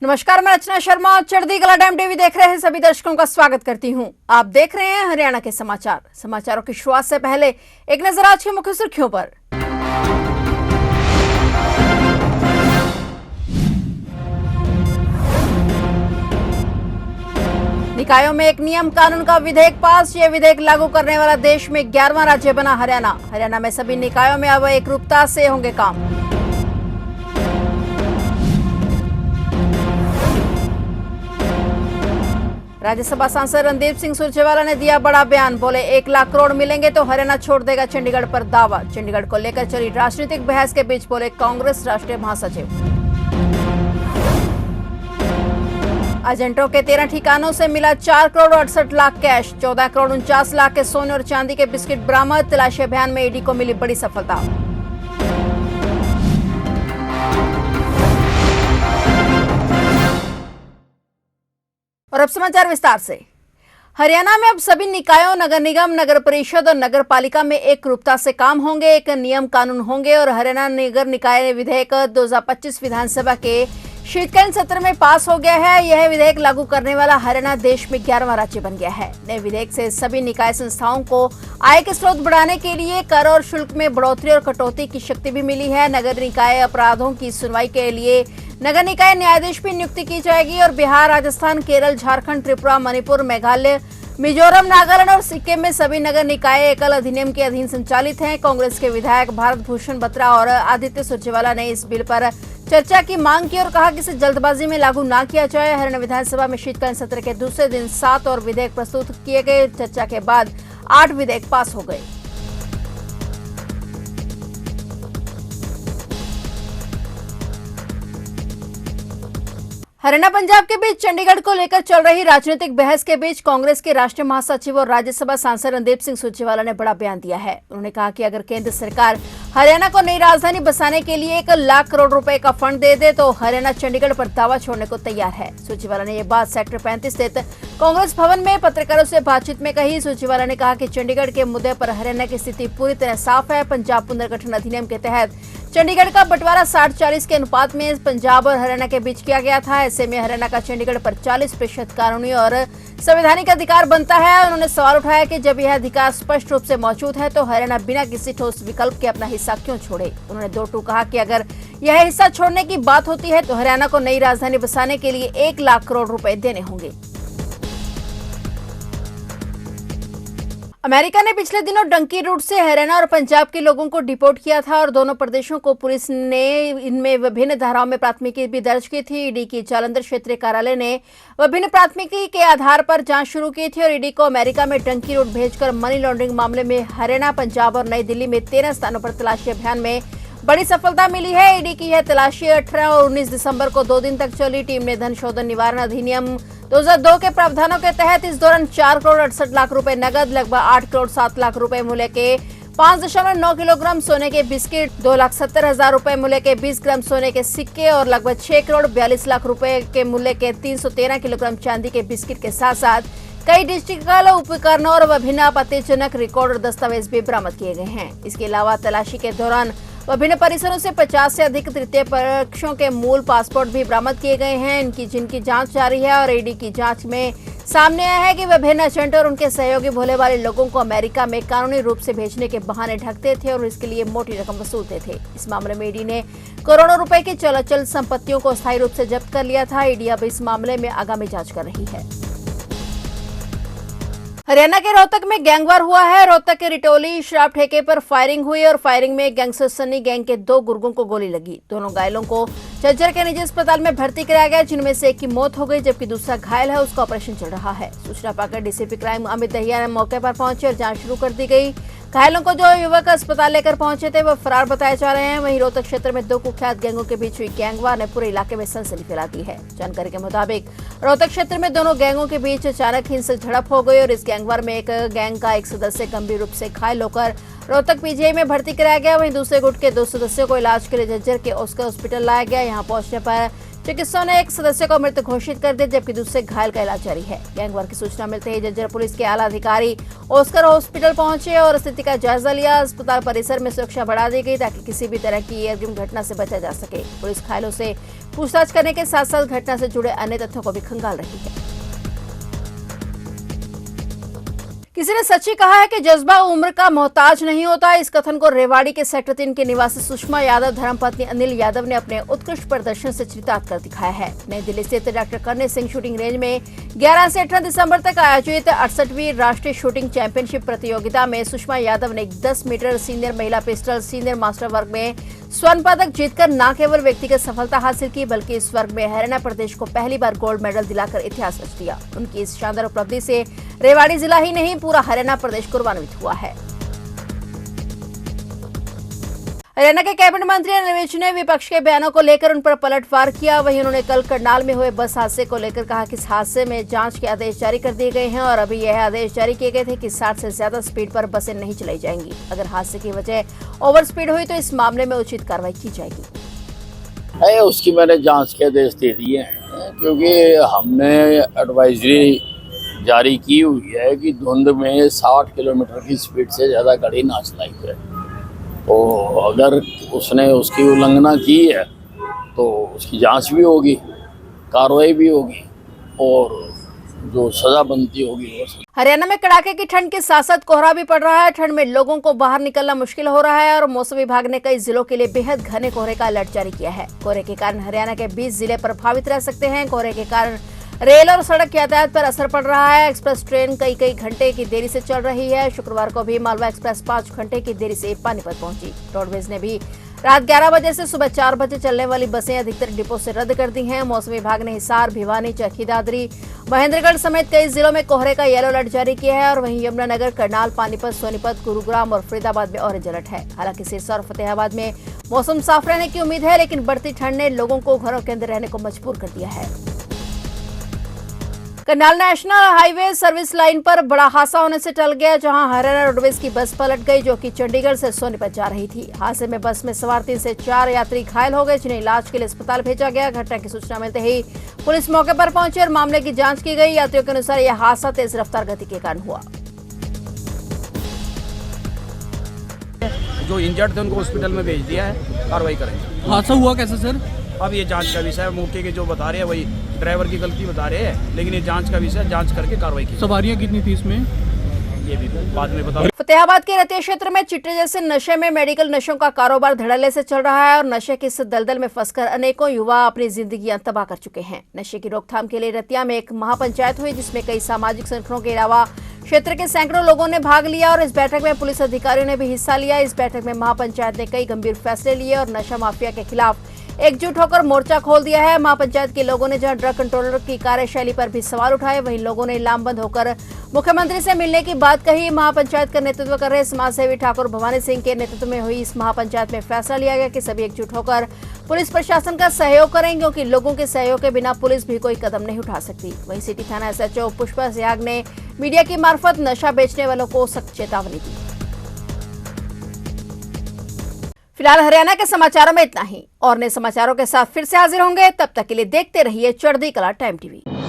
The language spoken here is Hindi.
नमस्कार, मैं रचना शर्मा। चढ़ती कला टाइम टीवी देख रहे हैं सभी दर्शकों का स्वागत करती हूं। आप देख रहे हैं हरियाणा के समाचार। समाचारों की शुरुआत से पहले एक नजर आज की मुख्य सुर्खियों पर। निकायों में एक नियम कानून का विधेयक पास। यह विधेयक लागू करने वाला देश में 11वां राज्य बना हरियाणा। हरियाणा में सभी निकायों में अब एकरूपता से होंगे काम। राज्यसभा सांसद रणदीप सिंह सुरजेवाला ने दिया बड़ा बयान। बोले 1 लाख करोड़ मिलेंगे तो हरियाणा छोड़ देगा चंडीगढ़ पर दावा। चंडीगढ़ को लेकर चली राजनीतिक बहस के बीच बोले कांग्रेस राष्ट्रीय महासचिव। एजेंटों के 13 ठिकानों से मिला 4 करोड़ 68 लाख कैश। 14 करोड़ 49 लाख के सोने और चांदी के बिस्किट बरामद। तलाशी अभियान में ईडी को मिली बड़ी सफलता। और अब समाचार विस्तार से। हरियाणा में अब सभी निकायों, नगर निगम, नगर परिषद और नगर पालिका में एकरूपता से काम होंगे। एक नियम कानून होंगे और हरियाणा नगर निकाय विधेयक 2025 विधानसभा के शीतकालीन सत्र में पास हो गया है। यह विधेयक लागू करने वाला हरियाणा देश में 11वां राज्य बन गया है। नए विधेयक से सभी निकाय संस्थाओं को आय के स्रोत बढ़ाने के लिए कर और शुल्क में बढ़ोतरी और कटौती की शक्ति भी मिली है। नगर निकाय अपराधों की सुनवाई के लिए नगर निकाय न्यायाधीश की नियुक्ति की जाएगी और बिहार, राजस्थान, केरल, झारखंड, त्रिपुरा, मणिपुर, मेघालय, मिजोरम, नागालैंड और सिक्किम में सभी नगर निकाय एकल अधिनियम के अधीन संचालित हैं। कांग्रेस के विधायक भारत भूषण बत्रा और आदित्य सुरजेवाला ने इस बिल पर चर्चा की मांग की और कहा कि इसे जल्दबाजी में लागू न किया जाए। हरियाणा विधानसभा में शीतकालीन सत्र के दूसरे दिन 7 और विधेयक प्रस्तुत किए गए। चर्चा के बाद 8 विधेयक पास हो गए। हरियाणा पंजाब के बीच चंडीगढ़ को लेकर चल रही राजनीतिक बहस के बीच कांग्रेस के राष्ट्रीय महासचिव और राज्यसभा सांसद रणदीप सिंह सुरजेवाला ने बड़ा बयान दिया है। उन्होंने कहा कि अगर केंद्र सरकार हरियाणा को नई राजधानी बसाने के लिए 1 लाख करोड़ रुपए का फंड दे दे तो हरियाणा चंडीगढ़ पर दावा छोड़ने को तैयार है। सुरजेवाला ने यह बात सेक्टर 35 स्थित कांग्रेस भवन में पत्रकारों से बातचीत में कही। सुरजेवाला ने कहा कि चंडीगढ़ के मुद्दे पर हरियाणा की स्थिति पूरी तरह साफ है। पंजाब पुनर्गठन अधिनियम के तहत चंडीगढ़ का बंटवारा 60-40 के अनुपात में पंजाब और हरियाणा के बीच किया गया था। ऐसे में हरियाणा का चंडीगढ़ पर 40% कानूनी और संवैधानिक अधिकार बनता है। उन्होंने सवाल उठाया कि जब यह अधिकार स्पष्ट रूप से मौजूद है तो हरियाणा बिना किसी ठोस विकल्प के अपना हिस्सा क्यों छोड़े। उन्होंने दो टूक कहा कि अगर यह हिस्सा छोड़ने की बात होती है तो हरियाणा को नई राजधानी बसाने के लिए 1 लाख करोड़ रुपए देने होंगे। अमेरिका ने पिछले दिनों डंकी रूट से हरियाणा और पंजाब के लोगों को डिपोर्ट किया था और दोनों प्रदेशों को पुलिस ने इनमें विभिन्न धाराओं में प्राथमिकी भी दर्ज की थी। ईडी की जालंधर क्षेत्रीय कार्यालय ने विभिन्न प्राथमिकी के आधार पर जांच शुरू की थी और ईडी को अमेरिका में डंकी रूट भेजकर मनी लॉन्ड्रिंग मामले में हरियाणा, पंजाब और नई दिल्ली में 13 स्थानों पर तलाशी अभियान में बड़ी सफलता मिली है। ईडी की यह तलाशी 18 और 19 दिसंबर को 2 दिन तक चली। टीम ने धन शोधन निवारण अधिनियम 2002 के प्रावधानों के तहत इस दौरान 4 करोड़ 68 लाख रुपए नगद, लगभग 8 करोड़ 7 लाख रुपए मूल्य के 5.9 किलोग्राम सोने के बिस्किट, 2,70,000 रुपए मूल्य के 20 ग्राम सोने के सिक्के और लगभग 6 करोड़ 42 लाख रुपए के मूल्य के 313 किलोग्राम चांदी के बिस्किट के साथ साथ कई डिजिटल उपकरणों और विभिन्न आपत्तिजनक रिकॉर्ड और दस्तावेज भी बरामद किए गए हैं। इसके अलावा तलाशी के दौरान विभिन्न परिसरों से 50 से अधिक तृतीय पक्षों के मूल पासपोर्ट भी बरामद किए गए हैं, जिनकी जांच जारी है। और ईडी की जांच में सामने आया है कि विभिन्न एजेंट और उनके सहयोगी भोले वाले लोगों को अमेरिका में कानूनी रूप से भेजने के बहाने ढकते थे और इसके लिए मोटी रकम वसूलते थे। इस मामले में ईडी ने करोड़ों रुपए की चल संपत्तियों को स्थायी रूप से जब्त कर लिया था। ईडी अब इस मामले में आगामी जांच कर रही है। हरियाणा के रोहतक में गैंगवार हुआ है। रोहतक के रिटोली शराब ठेके पर फायरिंग हुई और फायरिंग में गैंगस्टर सन्नी गैंग के 2 गुर्गों को गोली लगी। दोनों घायलों को झज्जर के निजी अस्पताल में भर्ती कराया गया, जिनमें से एक की मौत हो गई जबकि दूसरा घायल है, उसका ऑपरेशन चल रहा है। सूचना पाकर डीसीपी क्राइम अमित दहिया ने मौके पर पहुंचे और जांच शुरू कर दी गई। घायलों को जो युवक अस्पताल लेकर पहुंचे थे वह फरार बताए जा रहे हैं। वहीं रोहतक क्षेत्र में 2 कुख्यात गैंगों के बीच हुई गैंगवार ने पूरे इलाके में सनसनी फैला दी है। जानकारी के मुताबिक रोहतक क्षेत्र में दोनों गैंगों के बीच अचानक हिंसक झड़प हो गई और इस गैंगवार में एक गैंग का एक सदस्य गंभीर रूप से घायल होकर रोहतक पीजीआई में भर्ती कराया गया। वहीं दूसरे गुट के 2 सदस्यों को इलाज के लिए झज्जर के ऑस्कर हॉस्पिटल लाया गया। यहां पहुंचने पर चिकित्सकों ने एक सदस्य को मृत घोषित कर दिया जबकि दूसरे घायल का इलाज जारी है। गैंगवार की सूचना मिलते ही झज्जर पुलिस के आला अधिकारी ऑस्कर हॉस्पिटल पहुंचे और स्थिति का जायजा लिया। अस्पताल परिसर में सुरक्षा बढ़ा दी गई ताकि किसी भी तरह की अग्रिम घटना से बचा जा सके। पुलिस घायलों से पूछताछ करने के साथ साथ घटना से जुड़े अन्य तथ्यों को भी खंगाल रही है। किसी ने सच ही कहा है कि जज्बा उम्र का मोहताज नहीं होता। इस कथन को रेवाड़ी के सेक्टर 3 के निवासी सुषमा यादव धर्मपत्नी अनिल यादव ने अपने उत्कृष्ट प्रदर्शन से चितार्थ कर दिखाया है। नई दिल्ली स्थित doctor Karni Singh shooting range में 11 से 18 दिसंबर तक आयोजित 68वीं राष्ट्रीय शूटिंग चैंपियनशिप प्रतियोगिता में सुषमा यादव ने 10 मीटर सीनियर महिला पिस्टल सीनियर मास्टर वर्ग में स्वर्ण पदक जीतकर न केवल व्यक्तिगत सफलता हासिल की बल्कि इस वर्ग में हरियाणा प्रदेश को पहली बार गोल्ड मेडल दिलाकर इतिहास रच दिया। उनकी इस शानदार उपलब्धि से रेवाड़ी जिला ही नहीं पूरा हरियाणा प्रदेश गौरवान्वित हुआ है। हरियाणा के कैबिनेट मंत्री अनिल विज ने विपक्ष के बयानों को लेकर उन पर पलटवार किया। वहीं उन्होंने कल करनाल में हुए बस हादसे को लेकर कहा कि इस हादसे में जांच के आदेश जारी कर दिए गए हैं और अभी यह आदेश जारी किए गए थे कि 60 से ज्यादा स्पीड पर बसें नहीं चलाई जाएंगी। अगर हादसे की वजह ओवर स्पीड हुई तो इस मामले में उचित कार्रवाई की जाएगी। उसकी मैंने जांच के आदेश दे दिए हैं क्योंकि हमने एडवाइजरी जारी की हुई है कि धुंध में 60 किलोमीटर की स्पीड से ज़्यादा गाड़ी ना चलाई जाए। तो अगर उसने उसकी उल्लंघना की है तो उसकी जांच भी होगी, कार्रवाई भी होगी और जो सजा बनती होगी वो। हरियाणा में कड़ाके की ठंड के साथ साथ कोहरा भी पड़ रहा है। ठंड में लोगों को बाहर निकलना मुश्किल हो रहा है और मौसम विभाग ने कई जिलों के लिए बेहद घने कोहरे का अलर्ट जारी किया है। कोहरे के कारण हरियाणा के 20 जिले प्रभावित रह सकते हैं। कोहरे के कारण रेल और सड़क यातायात पर असर पड़ रहा है। एक्सप्रेस ट्रेन कई घंटे की देरी से चल रही है। शुक्रवार को भी मालवा एक्सप्रेस 5 घंटे की देरी से पानीपत पहुंची। रोडवेज ने भी रात 11 बजे से सुबह 4 बजे चलने वाली बसें अधिकतर डिपो से रद्द कर दी हैं। मौसम विभाग ने हिसार, भिवानी, चरखी दादरी, महेंद्रगढ़ समेत कई जिलों में कोहरे का येलो अलर्ट जारी किया है और वहीं यमुनानगर, करनाल, पानीपत, सोनीपत, गुरुग्राम और फरीदाबाद में ऑरेंज अलर्ट है। हालांकि सिरसा और फतेहाबाद में मौसम साफ रहने की उम्मीद है, लेकिन बढ़ती ठंड ने लोगों को घरों के अंदर रहने को मजबूर कर दिया है। Karnal national highway service line पर बड़ा हादसा होने से टल गया, जहां हरियाणा रोडवेज की बस पलट गई जो कि चंडीगढ़ से सोनीपत जा रही थी। हादसे में बस में सवार 3 से 4 यात्री घायल हो गए, जिन्हें इलाज के लिए अस्पताल भेजा गया। घटना की सूचना मिलते ही पुलिस मौके पर पहुंची और मामले की जांच की गई। यात्रियों के अनुसार यह हादसा तेज रफ्तार गति के कारण हुआ। जो इंजर्ड थे उनको हॉस्पिटल में भेज दिया है, कार्रवाई करेंगे। हादसा हुआ कैसे सर? अब ये जांच का विषय है। मौके के जो बता रहे हैं वही ड्राइवर की गलती बता रहे हैं, लेकिन ये जांच का विषय है, जांच करके कार्रवाई की। सवारियां कितनी थी इसमें? ये भी बाद में बता। फतेहाबाद के रतिया क्षेत्र में चिट्टे जैसे नशे में मेडिकल नशों का कारोबार धड़ल्ले से चल रहा है और नशे के इस दलदल में फंसकर अनेकों युवा अपनी जिंदगियां तबाह कर चुके हैं। नशे की रोकथाम के लिए रतिया में एक महापंचायत हुई, जिसमें कई सामाजिक संगठनों के अलावा क्षेत्र के सैकड़ों लोगों ने भाग लिया और इस बैठक में पुलिस अधिकारियों ने भी हिस्सा लिया। इस बैठक में महापंचायत ने कई गंभीर फैसले लिए और नशा माफिया के खिलाफ एकजुट होकर मोर्चा खोल दिया है। महापंचायत के लोगों ने जहां ड्रग कंट्रोलर की कार्यशैली पर भी सवाल उठाए, वहीं लोगों ने लामबंद होकर मुख्यमंत्री से मिलने की बात कही। महापंचायत का नेतृत्व कर रहे समाजसेवी ठाकुर भवानी सिंह के नेतृत्व में हुई इस महापंचायत में फैसला लिया गया कि सभी एकजुट होकर पुलिस प्रशासन का सहयोग करें, क्योंकि लोगों के सहयोग के बिना पुलिस भी कोई कदम नहीं उठा सकती। वहीं सिटी थाना SHO पुष्पा सियाग ने मीडिया की मार्फत नशा बेचने वालों को सख्त चेतावनी दी। फिलहाल हरियाणा के समाचारों में इतना ही और नए समाचारों के साथ फिर से हाजिर होंगे। तब तक के लिए देखते रहिए चढ़ती कला टाइम TV।